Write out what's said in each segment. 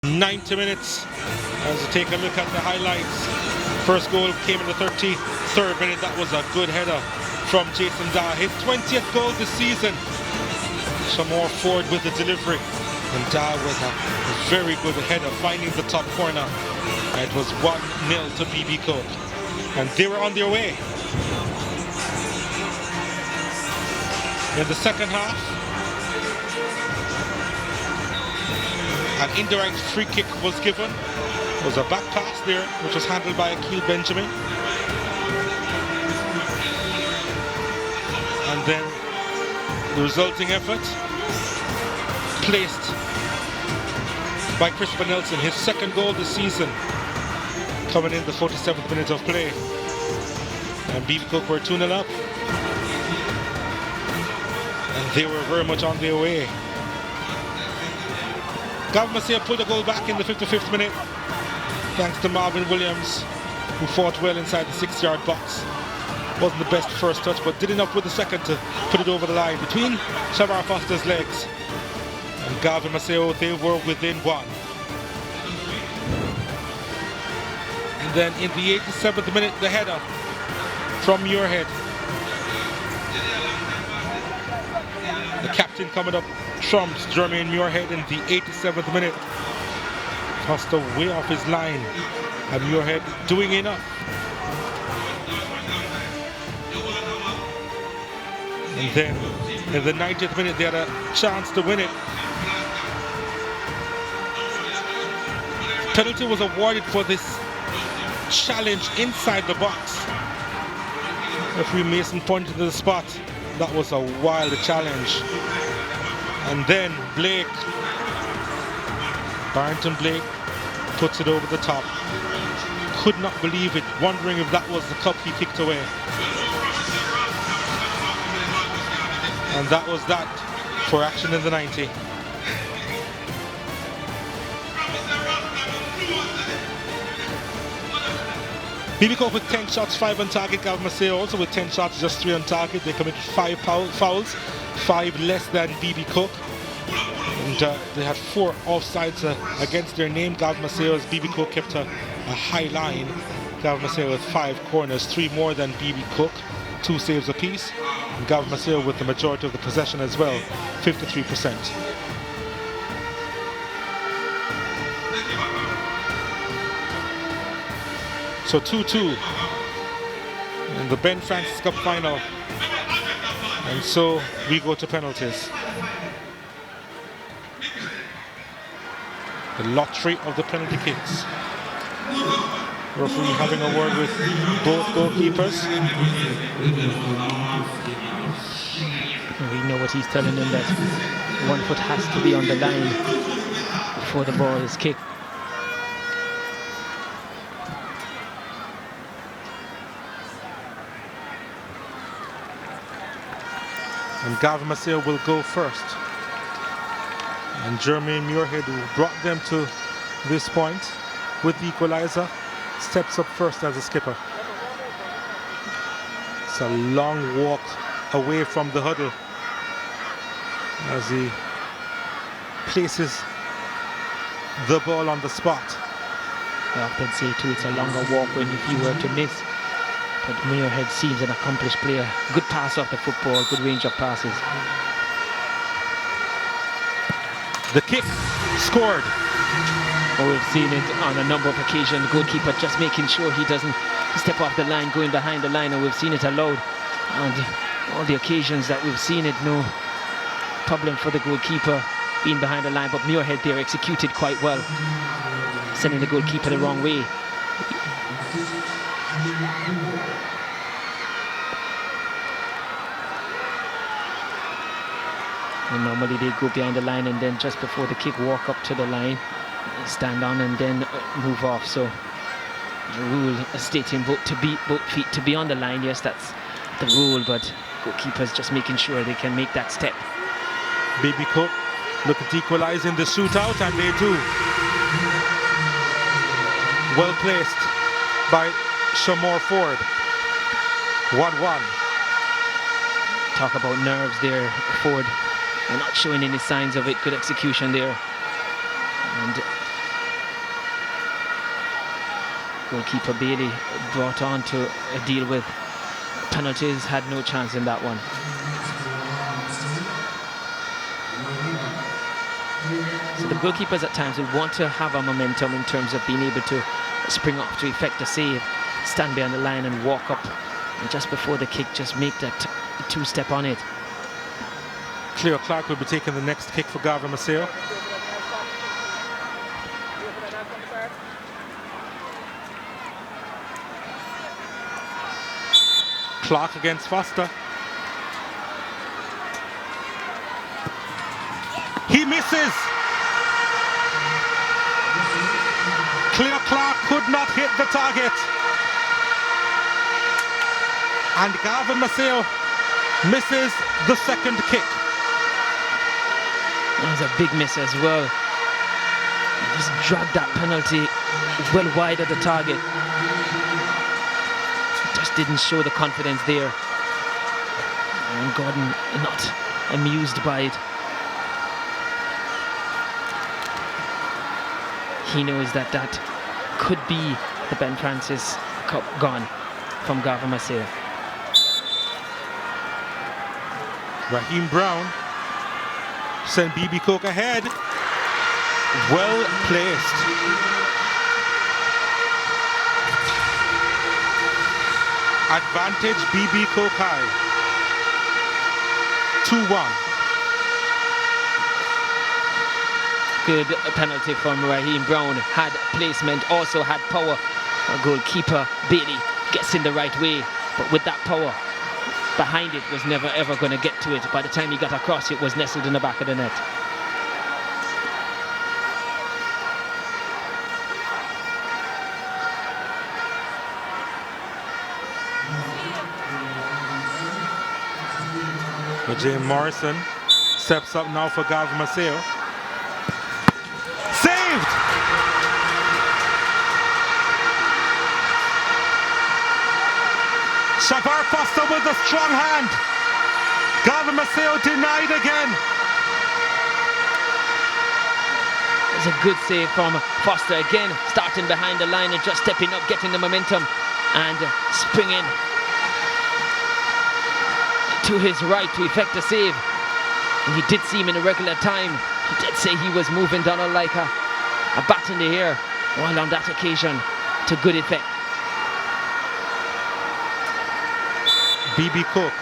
90 minutes as we take a look at the highlights. First goal came in the 33rd minute. That was a good header from Jason Dahl. His 20th goal this season. Shamor Ford with the delivery. And Dahl with a very good header finding the top corner. It was 1-0 to BB Cook. And they were on their way. In the second half, an indirect free kick was given. It was a back pass there, which was handled by Akil Benjamin. And then the resulting effort placed by Christopher Nelson, his second goal this season, coming in the 47th minute of play. And BB Cook were 2-0 up. And they were very much on their way. Garvey Maceo pulled a goal back in the 55th minute, thanks to Marvin Williams, who fought well inside the 6-yard box. Wasn't the best first touch, but did enough with the second to put it over the line between Shavar Foster's legs. And Garvey Maceo, they were within one. And then in the 87th minute, the header from Muirhead. The captain coming up trumps Jermaine Muirhead in the 87th minute. Foster way off his line, and Muirhead doing enough. And then in the 90th minute they had a chance to win it. Penalty was awarded for this challenge inside the box. Referee Mason pointed to the spot. That was a wild challenge. And then Blake, Barrington Blake, puts it over the top. Could not believe it, wondering if that was the cup he kicked away. And that was that for action in the 90. BB Cook with 10 shots, 5 on target. Garvey Maceo also with 10 shots, just 3 on target. They committed 5 fouls, 5 less than BB Cook. And they had 4 offsides against their name. Garvey Maceo's BB Cook kept a high line. Garvey Maceo with 5 corners, 3 more than BB Cook, 2 saves apiece. And Garvey Maceo with the majority of the possession as well, 53%. So 2-2 in the Ben Francis Cup final. And so we go to penalties. The lottery of the penalty kicks. Referee having a word with both goalkeepers. We know what he's telling them, that 1 foot has to be on the line before the ball is kicked. And Garvey Maceo will go first. And Jermaine Muirhead, who brought them to this point with the equalizer, steps up first as a skipper. It's a long walk away from the huddle as he places the ball on the spot. I often say too, it's a longer walk when if you were to miss. But Muirhead seems an accomplished player. Good pass off the football, good range of passes. The kick scored. Oh, we've seen it on a number of occasions. The goalkeeper just making sure he doesn't step off the line, going behind the line, and we've seen it allowed on all the occasions that we've seen it. No problem for the goalkeeper being behind the line, but Muirhead there executed quite well, sending the goalkeeper the wrong way. And normally they go behind the line and then just before the kick walk up to the line, stand on and then move off. So the rule stating both feet to be on the line. Yes, that's the rule, but goalkeepers just making sure they can make that step. BB Cook looking to equalize in the shootout, and they do. Well placed by Shamor Ford. 1-1. Talk about nerves there, Ford. Not showing any signs of it. Good execution there. And Goalkeeper Bailey brought on to deal with penalties, had no chance in that one. So the goalkeepers at times will want to have a momentum in terms of being able to spring up to effect a save, stand behind the line and walk up, and just before the kick just make that two-step on it. Cleo Clark will be taking the next kick for Garvey Maceo. Clark against Foster. He misses. Cleo Clark could not hit the target. And Garvey Maceo misses the second kick. That was a big miss as well. Just dragged that penalty well wide of the target. Just didn't show the confidence there. And Gordon not amused by it. He knows that that could be the Ben Francis Cup gone from Garvey Maceo. Raheem Brown sent BB Cook ahead. Well placed. Advantage BB Cook high. 2-1. Good penalty from Raheem Brown. Had placement, also had power. Goalkeeper Bailey gets in the right way, but with that power behind it was never ever going to get to it. By the time he got across, it was nestled in the back of the net. But James Morrison steps up now for Garvey Maceo. Saved! Shavar Foster with a strong hand. Garvey Maceo denied again. It's a good save from Foster again, starting behind the line and just stepping up, getting the momentum and springing to his right to effect a save. And he did see him in a regular time. He did say he was moving Donald like a bat in the air, while on that occasion to good effect. BB Cook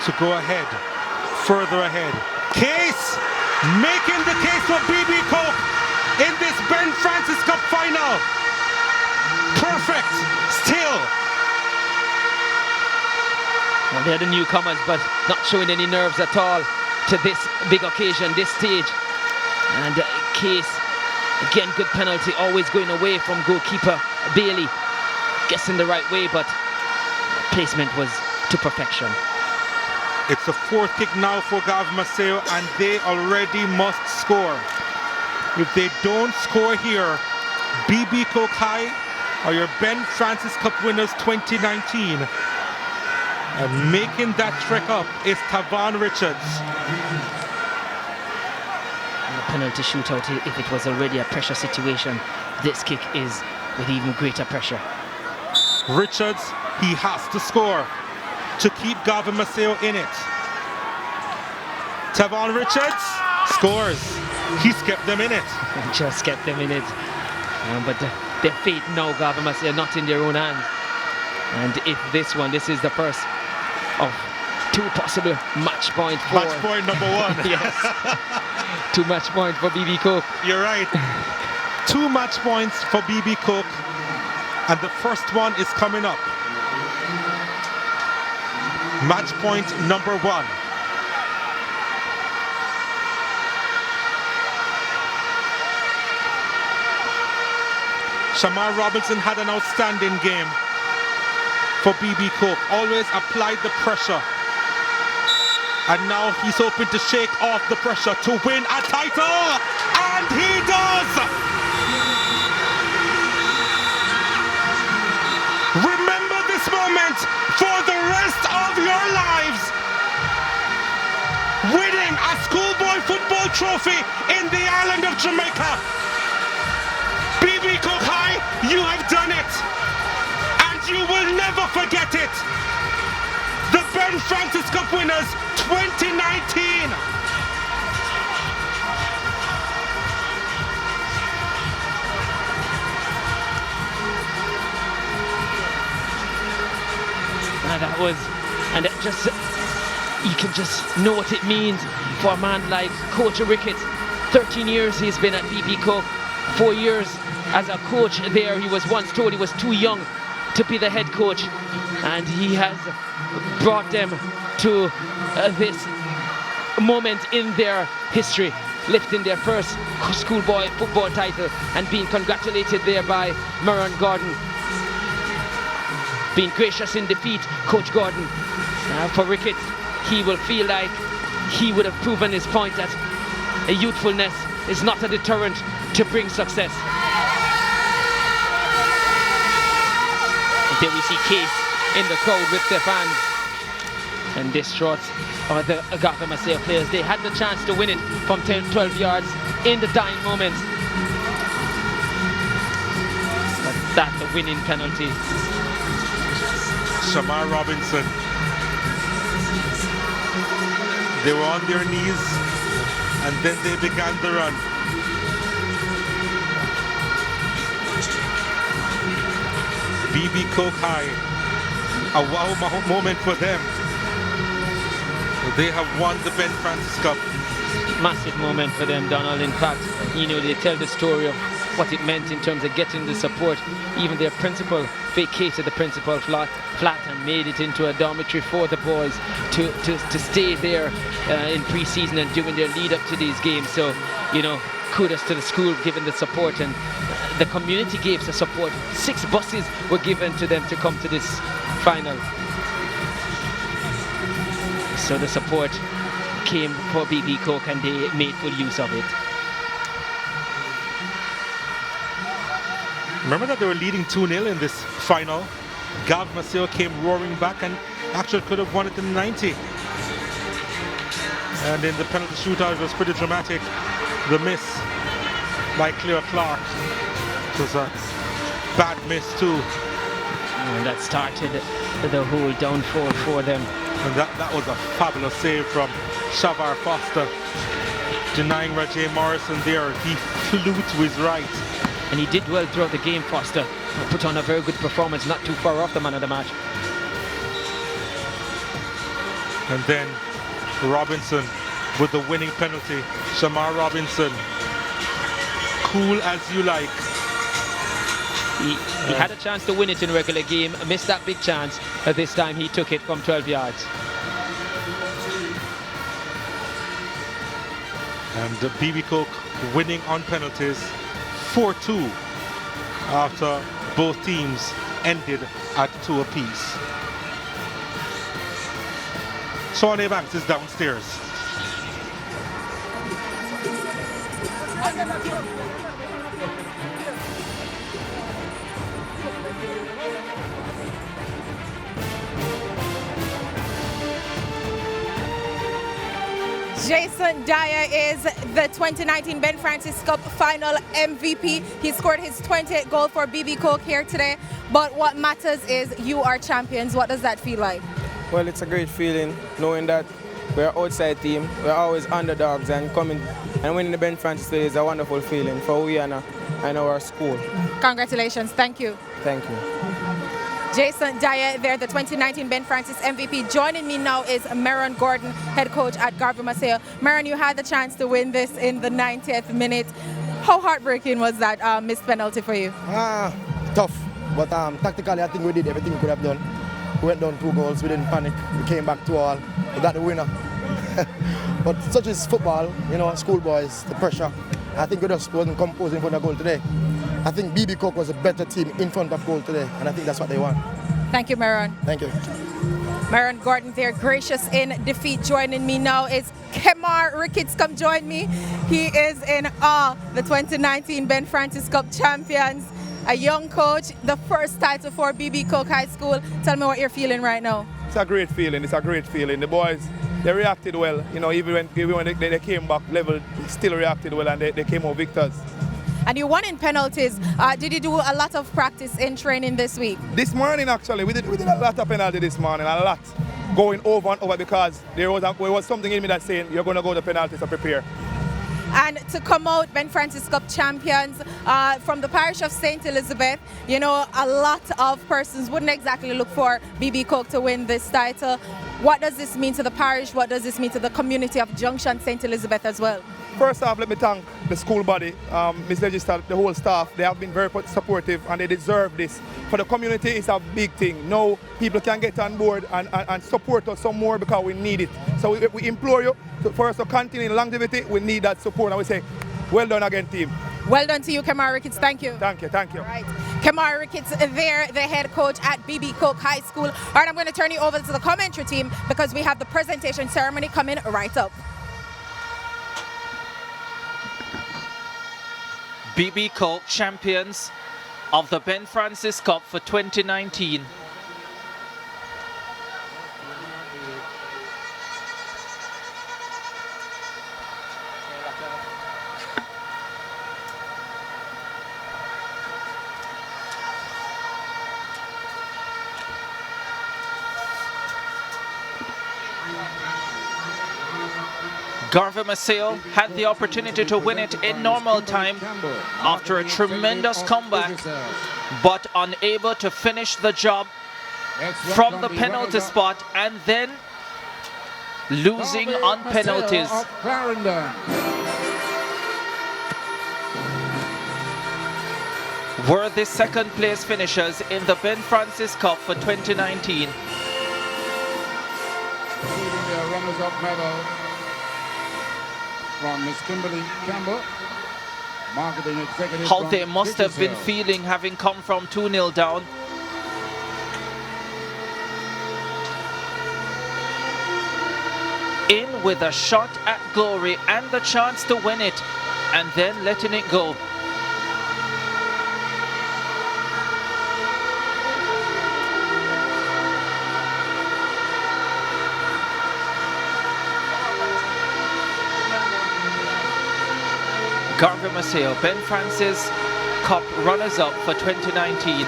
to go ahead, further ahead. Case making the case for BB Cook in this Ben Francis Cup final. Perfect still. Well, they're the newcomers, but not showing any nerves at all to this big occasion, this stage. And Case, again, good penalty, always going away from goalkeeper Bailey. Guessing the right way, but placement was to perfection. It's the fourth kick now for Garvey Maceo, and they already must score. If they don't score here, BB Cook High are your Ben Francis Cup winners 2019. And making that trek up is Tavan Richards. And the penalty shootout, if it was already a pressure situation, this kick is with even greater pressure. Richards, he has to score to keep Garvey Maceo in it. Tavan Richards scores. He's kept them in it. Just kept them in it. But their fate now, Garvey Maceo, not in their own hands. And if this is the first of two possible match points for... Match point number one. Yes. 2 match points for BB Cook. You're right. 2 match points for BB Cook. And the first one is coming up. Match point number 1. Shamar Robinson had an outstanding game for BB Cook. Always applied the pressure. And now he's hoping to shake off the pressure to win a title. And he does! Remember this moment for the rest of your lives. Winning a schoolboy football trophy in the island of Jamaica. BB Cook High, You have done it, and you will never forget it. The Ben Francis Cup winners 2019. And that was, and it just, you can just know what it means for a man like Coach Ricketts. 13 years he's been at BB Cook, 4 years as a coach there. He was once told he was too young to be the head coach, and he has brought them to this moment in their history, lifting their first schoolboy football title and being congratulated there by Marion Gordon. Being gracious in defeat, Coach Gordon, for Ricketts, he will feel like he would have proven his point that youthfulness is not a deterrent to bring success. There we see Case in the crowd with their fans, and distraught are the Garvey Maceo players. They had the chance to win it from 12 yards in the dying moments, but that's the winning penalty. Shamar Robinson. They were on their knees, and then they began the run. BB Cook High, a wow moment for them. They have won the Ben Francis Cup. Massive moment for them, Donald. In fact, you know, they tell the story of what it meant in terms of getting the support. Even their principal vacated the principal flat and made it into a dormitory for the boys to stay there in pre-season and during their lead up to these games. So, you know, kudos to the school giving the support, and the community gave the support. 6 buses were given to them to come to this final. So the support came for BB Cook, and they made full use of it. Remember that they were leading 2-0 in this final. Garvey Maceo came roaring back and actually could have won it in 90. And in the penalty shootout, it was pretty dramatic. The miss by Claire Clark. It was a bad miss too. And that started the whole downfall for them. And that was a fabulous save from Shavar Foster, denying Rajay Morrison there. He flew to his right. And he did well throughout the game, Foster. Put on a very good performance, not too far off the man of the match. And then Robinson with the winning penalty. Shamar Robinson, cool as you like. He had a chance to win it in regular game, missed that big chance. This time he took it from 12 yards. And BB Cook winning on penalties 4-2 after both teams ended at 2 apiece. Shawnee Banks is downstairs. Jason Dyer is the 2019 Ben Francis Cup final MVP. He scored his 20th goal for BB Cook here today. But what matters is you are champions. What does that feel like? Well, it's a great feeling knowing that we're an outside team. We're always underdogs, and coming and winning the Ben Francis today is a wonderful feeling for we and our school. Congratulations. Thank you. Thank you. Jason Dyer there, the 2019 Ben Francis MVP. Joining me now is Marion Gordon, head coach at Garvey Maceo. Marion, you had the chance to win this in the 90th minute. How heartbreaking was that missed penalty for you? Tough, but tactically I think we did everything we could have done. We went down 2 goals, we didn't panic, we came back to all, we got the winner. But such is football, you know, schoolboys, the pressure. I think we just wasn't composed in front of goal today. I think BB Cook was a better team in front of goal today, and I think that's what they want. Thank you, Marion. Thank you. Marion Gordon there, gracious in defeat. Joining me now is Kemar Ricketts. Come join me. He is in awe, the 2019 Ben Francis Cup champions. A young coach, the first title for BB Cook High School. Tell me what you're feeling right now. It's a great feeling. It's a great feeling. The boys, they reacted well. You know, even when they came back level, they still reacted well, and they came out victors. and you won in penalties. Did you do a lot of practice in training this week? This morning, actually, we did a lot of penalty this morning, a lot. Going over and over because there was something in me that saying you're going to go to penalties to prepare. And to come out Ben Francis Cup champions from the parish of St. Elizabeth, you know, a lot of persons wouldn't exactly look for BB Coke to win this title. What does this mean to the parish? What does this mean to the community of Junction St. Elizabeth as well? First off, let me thank the school body, Ms. Legislator, the whole staff. They have been very supportive and they deserve this. For the community, it's a big thing. Now people can get on board and support us some more because we need it. So we implore you for us to continue in longevity. We need that support. And we say, well done again, team. Well done to you, Kemar Ricketts. Thank you. Thank you, thank you. All right. Kemar Ricketts there, the head coach at BB Coke High School. All right, I'm going to turn you over to the commentary team because we have the presentation ceremony coming right up. BB Coke champions of the Ben Francis Cup for 2019. Garvey Maceo had the opportunity to win it in normal time after a tremendous comeback, but unable to finish the job from the penalty spot and then losing on penalties. Were the second place finishers in the Ben Francis Cup for 2019. Runners-up medal from Miss Kimberly Campbell, marketing executive. How they must have been feeling having come from 2-0 down. In with a shot at glory and the chance to win it, and then letting it go. Garvey Maceo, Ben Francis Cup runners-up for 2019.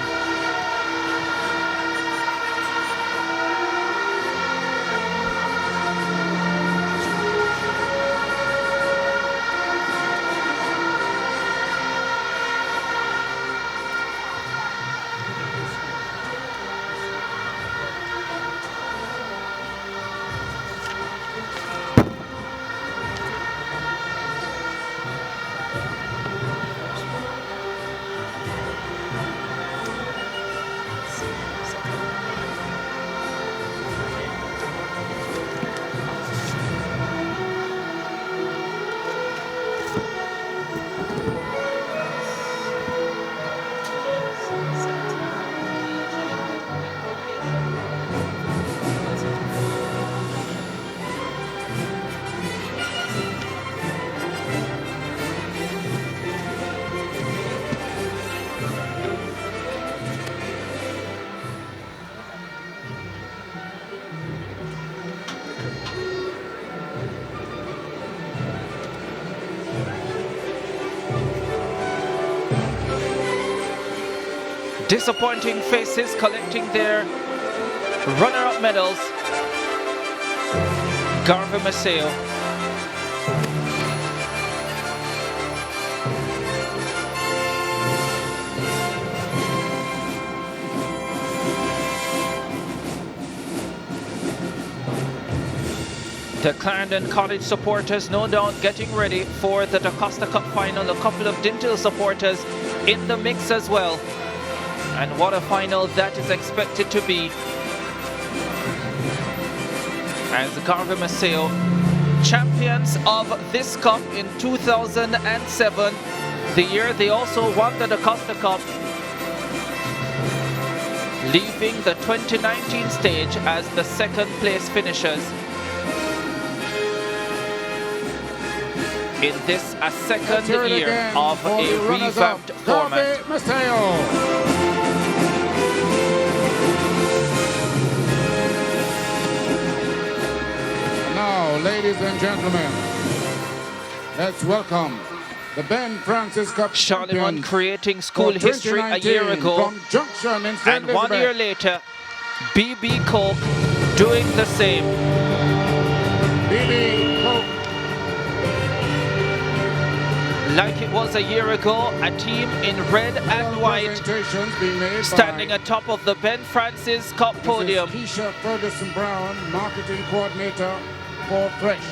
Disappointing faces collecting their runner-up medals. Garvey Maceo. The Clarendon College supporters no doubt getting ready for the DaCosta Cup final. A couple of Dintil supporters in the mix as well. And what a final that is expected to be. As Garvey Maceo, champions of this cup in 2007, the year they also won the DaCosta Cup, leaving the 2019 stage as the second place finishers. In this, a second year of a revamped format. Now, ladies and gentlemen, let's welcome the Ben Francis Cup Charlemont champions creating school for history a year 2019 ago, from Junction in St. and 1 year Elizabeth. later, BB Coke doing the same. BB Coke. Like it was a year ago, a team in red and white Presentations being made standing by atop of the Ben Francis Cup Mrs. podium. Keisha Ferguson Brown, marketing coordinator for Fresh.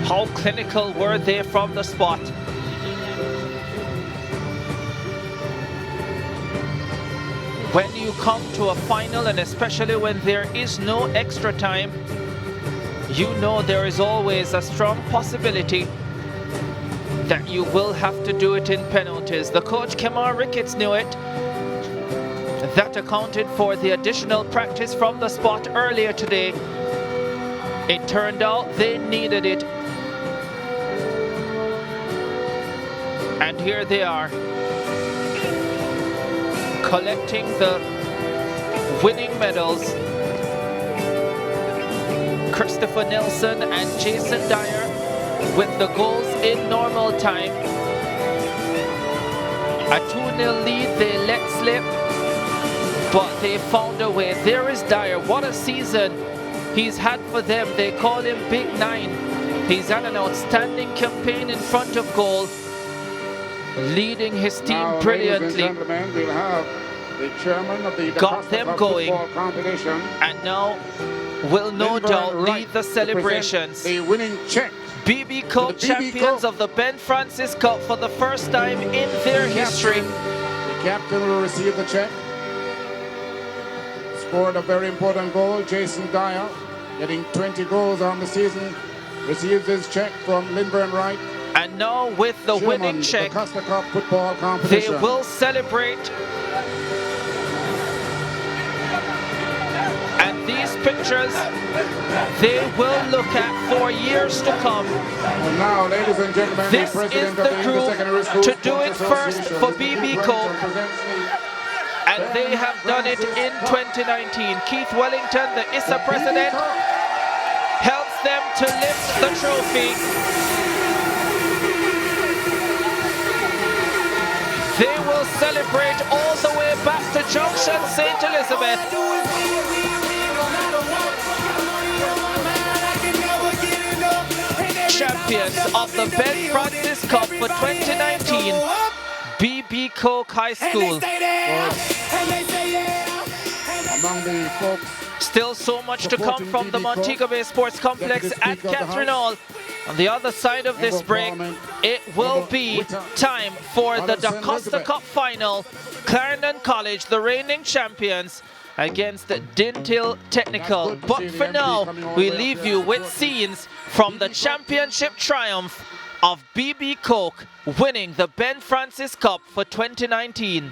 How clinical were they from the spot? When you come to a final, and especially when there is no extra time, you know there is always a strong possibility that you will have to do it in penalties. The coach, Kemar Ricketts, knew it. That accounted for the additional practice from the spot earlier today. It turned out they needed it. And here they are, collecting the winning medals. Christopher Nelson and Jason Dyer with the goals in normal time. A 2-0 lead they let slip, but they found a way. There is Dyer. What a season he's had for them. They call him Big Nine. He's had an outstanding campaign in front of goal, leading his team Now, brilliantly. ladies and gentlemen, we'll have the chairman of the Got DaCosta them Cup going, football competition, and now will no Lindbergh doubt Wright, lead the to present celebrations. the winning check. BB Coke BB champions Coke. of the Ben Francis Cup for the first time in their history. The captain will receive the check. Scored a very important goal. Jason Dyer, getting 20 goals on the season, receives his check from Lindbergh Wright. And now with the Chairman winning of check, the DaCosta Cup football they competition. will celebrate. And these pictures, they will look at for years to come. And now, ladies and gentlemen, This the is president the of the group Inter-Secondary Schools to do it Sports first Association, for Mr. BB Keith Coke. Wellington, presents the And they have done it in 2019. Keith Wellington, the ISSA president, helps them to lift the trophy. They will celebrate all the way back to Junction St. Elizabeth. Champions of the Ben Francis Cup for 2019, BB Coke High School. among the folks. Still so much to come from the Montego Bay Sports Complex at Catherine Hall. On the other side of this break, it will be time for the DaCosta Cup final. Clarendon College, the reigning champions, against Dintil Technical. But for now, we leave you with scenes from the championship triumph of BB Coke winning the Ben Francis Cup for 2019.